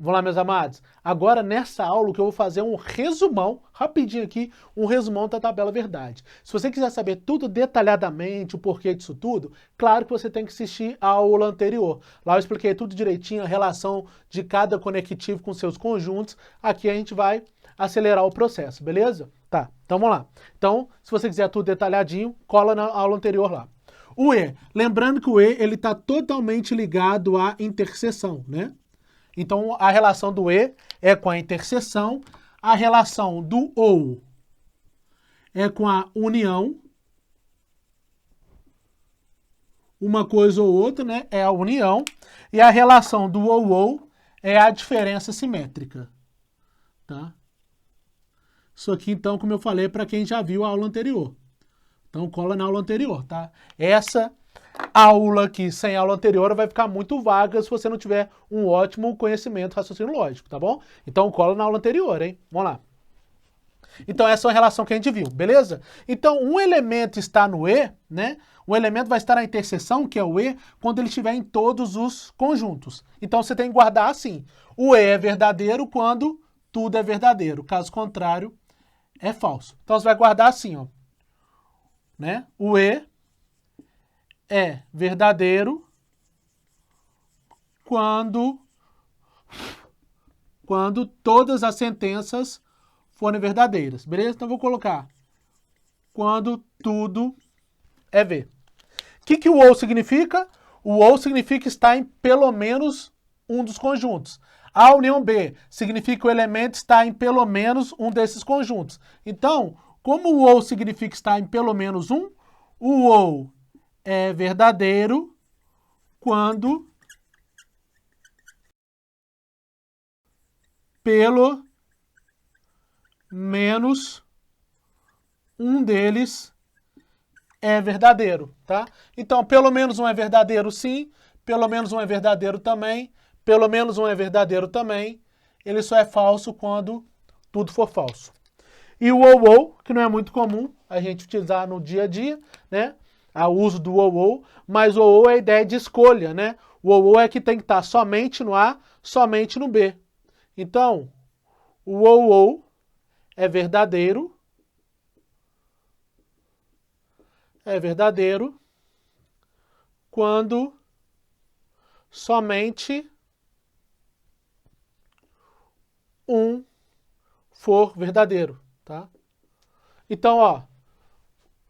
Vamos lá, meus amados. Agora, nessa aula, que eu vou fazer um resumão, rapidinho aqui, um resumão da tabela verdade. Se você quiser saber tudo detalhadamente, o porquê disso tudo, claro que você tem que assistir a aula anterior. Lá eu expliquei tudo direitinho, a relação de cada conectivo com seus conjuntos. Aqui a gente vai acelerar o processo, beleza? Tá, então vamos lá. Então, se você quiser tudo detalhadinho, cola na aula anterior lá. O E, lembrando que o E ele está totalmente ligado à interseção, né? Então, a relação do E é com a interseção, a relação do OU é com a união, uma coisa ou outra, né? É a união, e a relação do OU é a diferença simétrica, tá? Isso aqui, então, como eu falei, para quem já viu a aula anterior. Então, cola na aula anterior, tá? Essa aula aqui, sem aula anterior, vai ficar muito vaga se você não tiver um ótimo conhecimento raciocínio lógico, tá bom? Então, cola na aula anterior, hein? Vamos lá. Então, essa é uma relação que a gente viu, beleza? Então, um elemento está no E, né? O elemento vai estar na interseção, que é o E, quando ele estiver em todos os conjuntos. Então, você tem que guardar assim. O E é verdadeiro quando tudo é verdadeiro. Caso contrário, é falso. Então, você vai guardar assim, ó. Né? O E é verdadeiro quando todas as sentenças forem verdadeiras, beleza? Então, vou colocar quando tudo é V. O que o OU significa? O OU significa estar em pelo menos um dos conjuntos. A união B significa que o elemento está em pelo menos um desses conjuntos. Então, como o OU significa estar em pelo menos um, o OU é verdadeiro quando pelo menos um deles é verdadeiro, tá? Então, pelo menos um é verdadeiro sim, pelo menos um é verdadeiro também, pelo menos um é verdadeiro também. Ele só é falso quando tudo for falso. E o ou, que não é muito comum a gente utilizar no dia a dia, né? O uso do ou, mas o ou é a ideia de escolha, né? O ou é que tem que estar somente no A, somente no B. Então, o ou é verdadeiro quando somente um for verdadeiro, tá? Então, ó,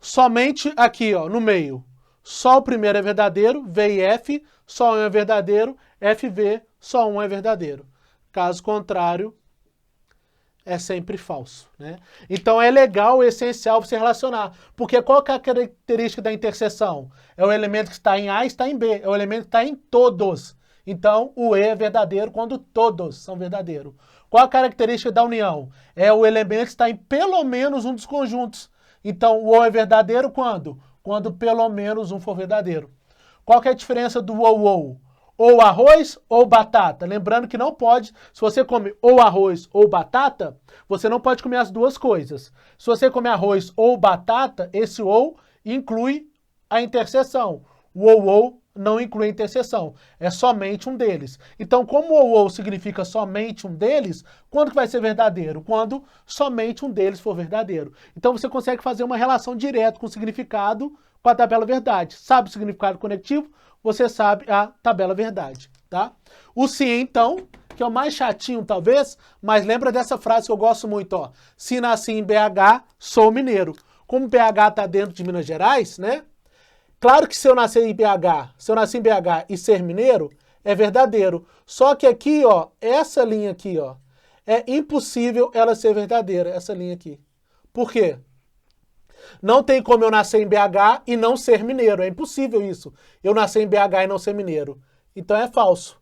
somente aqui, ó, no meio, só o primeiro é verdadeiro, V e F, só um é verdadeiro, FV, só um é verdadeiro. Caso contrário, é sempre falso, né? Então é legal, é essencial você relacionar, porque qual que é a característica da interseção? É o elemento que está em A e está em B, é o elemento que está em todos. Então o E é verdadeiro quando todos são verdadeiros. Qual a característica da união? É o elemento que está em pelo menos um dos conjuntos. Então o O é verdadeiro quando? Quando pelo menos um for verdadeiro. Qual que é a diferença do ou? Ou arroz ou batata. Lembrando que não pode, se você come ou arroz ou batata, você não pode comer as duas coisas. Se você comer arroz ou batata, esse ou inclui a interseção. O ou não inclui a interseção. É somente um deles. Então, como o ou significa somente um deles, quando que vai ser verdadeiro? Quando somente um deles for verdadeiro. Então, você consegue fazer uma relação direta com o significado com a tabela verdade. Sabe o significado conectivo? Você sabe a tabela verdade, tá? O sim, então, que é o mais chatinho talvez, mas lembra dessa frase que eu gosto muito, ó. Se nasci em BH, sou mineiro. Como BH está dentro de Minas Gerais, né? Claro que se eu nascer em BH e ser mineiro, é verdadeiro. Só que aqui, ó, essa linha aqui, ó, é impossível ela ser verdadeira, essa linha aqui. Por quê? Não tem como eu nascer em BH e não ser mineiro. É impossível isso. Eu nascer em BH e não ser mineiro. Então é falso.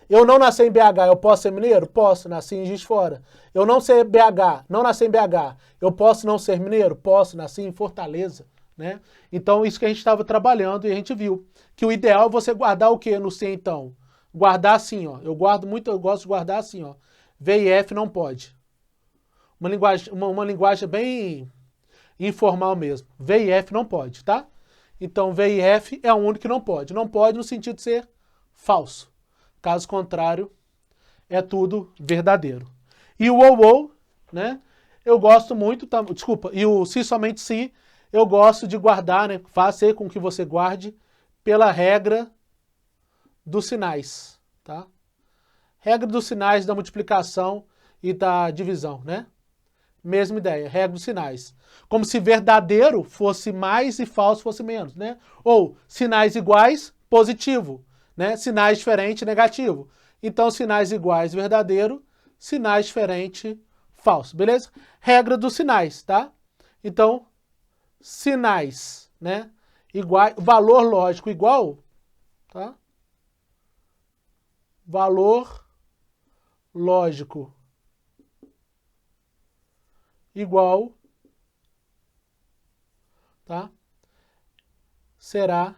Eu não nascer em BH, eu posso ser mineiro? Posso, nasci em Juiz de Fora. Eu não ser BH, não nascer em BH, eu posso não ser mineiro? Posso, nasci em Fortaleza, né? Então isso que a gente estava trabalhando e a gente viu que o ideal é você guardar o que no C então? Guardar assim, ó. Eu gosto de guardar assim, ó. V e F não pode. Uma linguagem bem informal mesmo. V e F não pode, tá? Então, V e F é o único que não pode. Não pode no sentido de ser falso. Caso contrário, é tudo verdadeiro. E o ou, né? Eu gosto muito, desculpa, e o se somente se, eu gosto de guardar, né? Faça com que você guarde pela regra dos sinais, tá? Regra dos sinais da multiplicação e da divisão, né? Mesma ideia, regra dos sinais. Como se verdadeiro fosse mais e falso fosse menos, né? Ou sinais iguais, positivo, né? Sinais diferentes, negativo. Então, sinais iguais, verdadeiro, sinais diferentes, falso, beleza? Regra dos sinais, tá? Então, sinais, né? Igual, valor lógico igual, tá? Valor lógico igual, tá? Será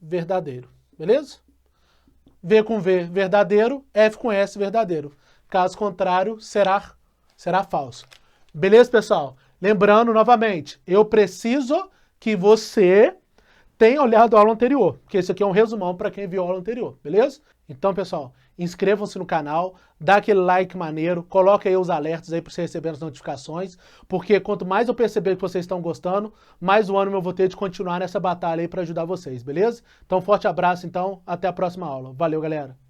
verdadeiro, beleza? V com V, verdadeiro, F com S, verdadeiro. Caso contrário, será falso. Beleza, pessoal? Lembrando novamente, eu preciso que você tenha olhado a aula anterior, porque esse aqui é um resumão para quem viu a aula anterior, beleza? Então, pessoal, inscrevam-se no canal, dá aquele like maneiro, coloque aí os alertas aí para você receber as notificações, porque quanto mais eu perceber que vocês estão gostando, mais o ânimo eu vou ter de continuar nessa batalha aí para ajudar vocês, beleza? Então, forte abraço, então, até a próxima aula. Valeu, galera!